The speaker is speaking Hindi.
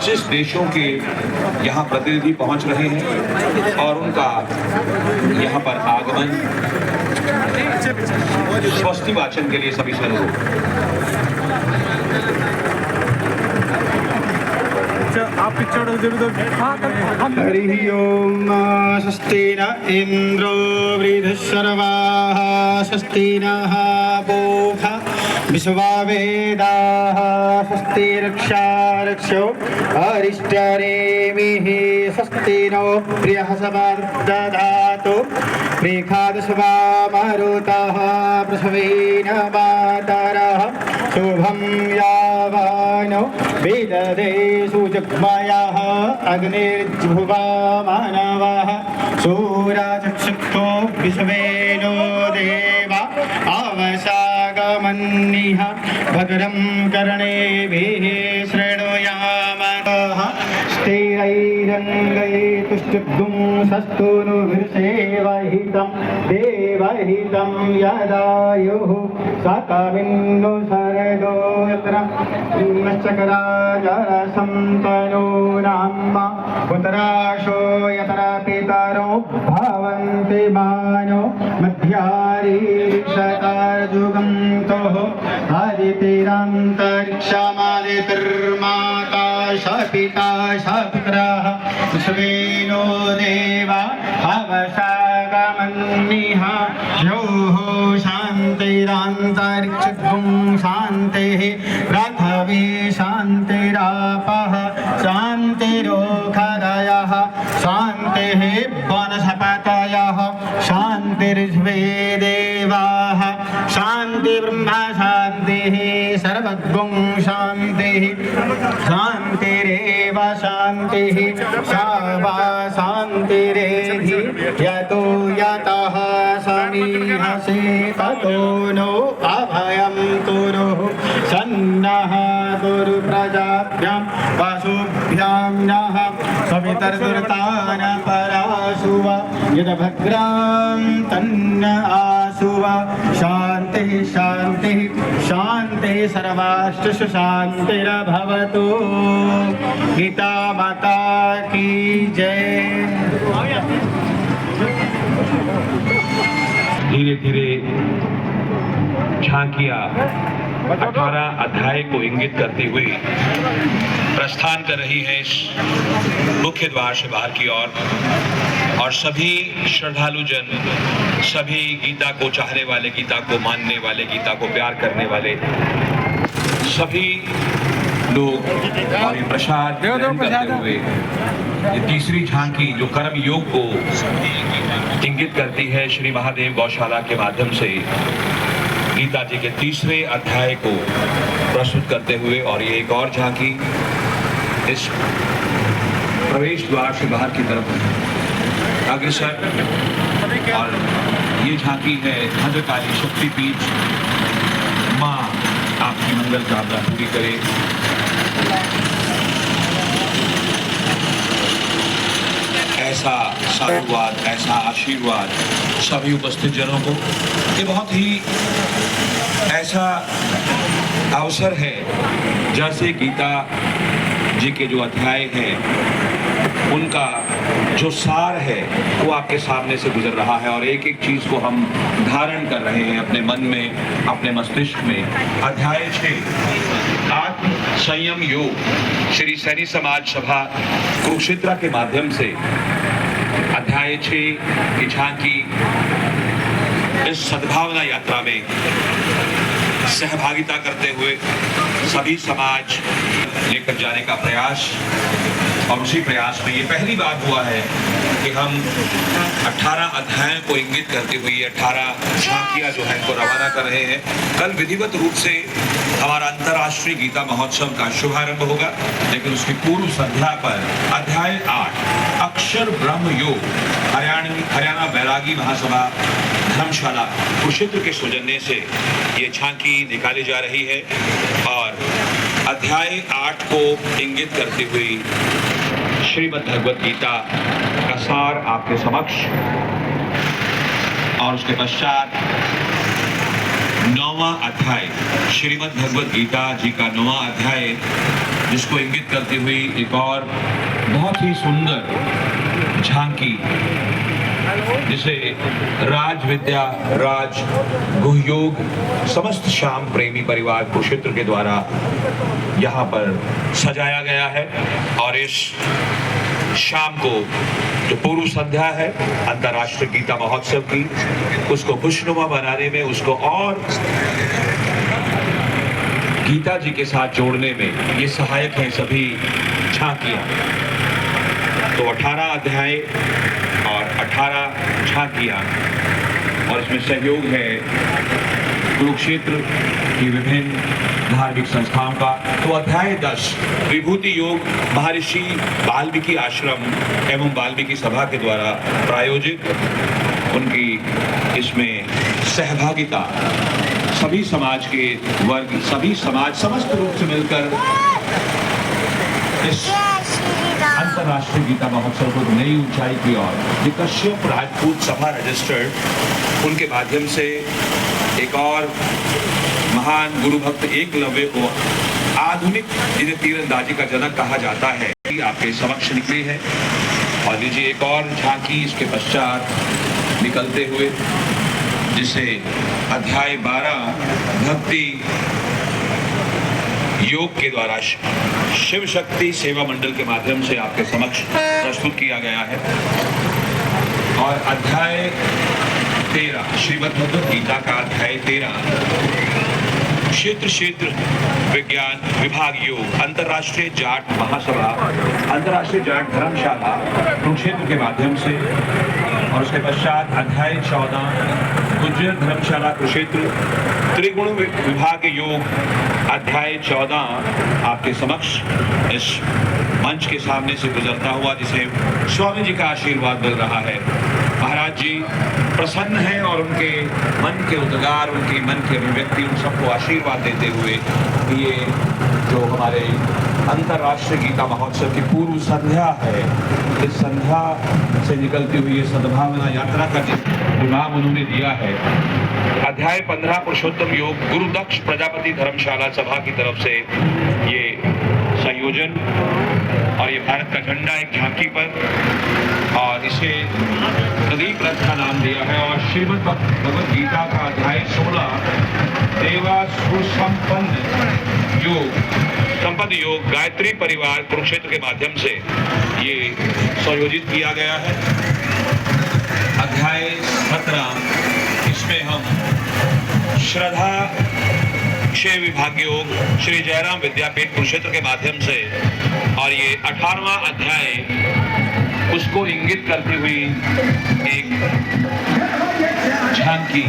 जिस देशों के यहाँ प्रतिनिधि पहुंच रहे हैं और उनका यहाँ पर आगमन स्वस्ति वाचन के लिए सभी से आप हरि ओम स्वस्ति न इंद्रो वृद्धश्रवाः स्वस्ति नः पूषा विश्ववेदाः स्वस्ति रक्षारक्षो अरिष्टनेमिः स्वस्ति नो बृहस्पतिर्दधातु प्रेखादशवा मरुतः प्रसवेन मातरः शुभं यावानो वेददेषु जग्मयः अग्निर्जुह्वा मानवः सूरचक्षुः विश्वेनो देवा आवसागमन्निः भद्रं कर्णेभिः शृणुयामः स्थिरैरङ्गैतुष्टुब्धुं सस्तूनुभिर्सेवहितं देवहितं यदायुः सकविन्दु शरदो यत्र नश्चकराजरसन्तनो नाम पुत्राशो यत्र पितरो भवन्ति मानो मध्यारीषतार्जुगन्तोः आदितिरन्तरिक्षमादितिर्माता सपिता सपुत्रः विश्वेनो देवा अवसागमन्निः योः शान्तिरन्तरिक्षं शान्तिः पृथिवी शान्तिरापः शान्तिरोषधयः शान्तिः वनस्पतयः शान्तिर्विश्वे देवाः शान्ति ब्रह्म शान्तिः सर्वगुं शान्तिः शान्तिरेव शान्तिः शावा शान्तिरेधि यतो यतः समीहसे ततो नो अभयं कुरु सन्नः कुरु प्रजाभ्यां पशुभ्यां नः सवितर्दुर्तान पराशुव यद्भद्रां तन्न आशुव शान्तिः शान्तिः शान्तिः सर्वाष्टु शान्तिर्भवतु। गीता माता की जय। धीरे धीरे झांकियां 18 अध्याय को इंगित करती हुई प्रस्थान कर रही है इस मुख्य द्वार से बाहर की ओर और सभी श्रद्धालु जन, सभी गीता को चाहने वाले, गीता को मानने वाले, गीता को प्यार करने वाले सभी लोग और ये प्रसाद ग्रहण करते हुए ये तीसरी झांकी जो कर्म योग को इंगित करती है श्री महादेव गौशाला के माध्यम से गीता जी के तीसरे अध्याय को प्रस्तुत करते हुए, और ये एक और झांकी इस प्रवेश द्वार से बाहर की तरफ अग्रसर, और ये झांकी है भद्रकाली शक्तिपीठ। माँ आपकी मंगल कामना पूरी करे। ऐसा साधुवाद, ऐसा आशीर्वाद सभी उपस्थित जनों को। ये बहुत ही ऐसा अवसर है जैसे गीता जी के जो अध्याय हैं उनका जो सार है वो आपके सामने से गुजर रहा है और एक एक चीज को हम धारण कर रहे हैं अपने मन में, अपने मस्तिष्क में। अध्याय 6 आत्म संयम योग श्री सैनी समाज सभा कुरुक्षेत्र के माध्यम से अध्याय 6 की झांकी इस सद्भावना यात्रा में सहभागिता करते हुए सभी समाज लेकर जाने का प्रयास, और उसी प्रयास में ये पहली बार हुआ है कि हम 18 अध्यायों को इंगित करते हुए 18 झांकियां जो है इनको रवाना कर रहे हैं। कल विधिवत रूप से हमारा अंतर्राष्ट्रीय गीता महोत्सव का शुभारंभ होगा, लेकिन उसकी पूर्व संध्या पर अध्याय 8 अक्षर ब्रह्म योग हरियाणा बैरागी महासभा धर्मशाला कुरुक्षेत्र के सौजन्य से ये झांकी निकाली जा रही है और अध्याय 8 को इंगित करती हुई श्रीमद् भगवत गीता का सार आपके समक्ष, और उसके पश्चात 9वां अध्याय श्रीमद् भगवत गीता जी का 9वां अध्याय जिसको इंगित करती हुई एक और बहुत ही सुंदर झांकी, जिसे राज विद्या, राज गुहयोग समस्त श्याम प्रेमी परिवार कुरुक्षेत्र के द्वारा यहाँ पर सजाया गया है। और इस शाम को जो पूर्व संध्या है अंतर्राष्ट्रीय गीता महोत्सव की, उसको खुशनुमा बनाने में, उसको और गीता जी के साथ जोड़ने में ये सहायक है सभी झांकियां। तो 18 अध्याय और 18 झांकियां, और इसमें सहयोग है कुरुक्षेत्र की विभिन्न धार्मिक संस्थाओं का। तो अध्याय 10 विभूति योग महर्षि वाल्मीकि आश्रम एवं वाल्मीकि सभा के द्वारा प्रायोजित, उनकी इसमें सहभागिता सभी समाज के वर्ग, सभी समाज समस्त रूप से मिलकर इस अंतर्राष्ट्रीय गीता महोत्सव को नई ऊंचाई की ओर, जो कश्यप राजपूत सभा रजिस्टर्ड, उनके माध्यम से एक और महान गुरु भक्त एकलव्य को आधुनिक जिन्हें तीरंदाजी का जनक कहा जाता है, आपके समक्ष निकली है। और लीजिए एक और झांकी इसके पश्चात निकलते हुए, जिसे अध्याय 12 भक्ति योग के द्वारा शिव शक्ति सेवा मंडल के माध्यम से आपके समक्ष प्रस्तुत किया गया है। और अध्याय 13 श्रीमद् भगवद गीता का अध्याय 13 क्षेत्र विज्ञान विभाग योग अंतर्राष्ट्रीय जाट महासभा, अंतर्राष्ट्रीय जाट धर्मशाला कुरुक्षेत्र के माध्यम से। और उसके पश्चात अध्याय 14 गुज्जर धर्मशाला कुरुक्षेत्र त्रिगुण विभाग योग अध्याय 14 आपके समक्ष इस मंच के सामने से गुजरता हुआ, जिसे स्वामी जी का आशीर्वाद मिल रहा है। महाराज जी प्रसन्न हैं और उनके मन के उद्गार, उनकी मन की अभिव्यक्ति, उन सबको आशीर्वाद देते हुए ये जो हमारे अंतर्राष्ट्रीय गीता महोत्सव की पूर्व संध्या है, इस संध्या से निकलती हुई ये सद्भावना यात्रा का जो नाम उन्होंने दिया है, अध्याय 15 पुरुषोत्तम योग गुरुदक्ष प्रजापति धर्मशाला सभा की तरफ से ये संयोजन, और ये भारत का झंडा एक झांकी पर, और इसे प्रदीप रथ का नाम दिया है। और श्रीमद् भगवद गीता का अध्याय 16 देवासुर संपन्न योग गायत्री परिवार कुरुक्षेत्र के माध्यम से ये संयोजित किया गया है। अध्याय 17 इसमें हम श्रद्धा क्षय विभाग योग श्री जयराम विद्यापीठ कुरुक्षेत्र के माध्यम से, और ये 18वां अध्याय उसको इंगित करती हुई एक झांकी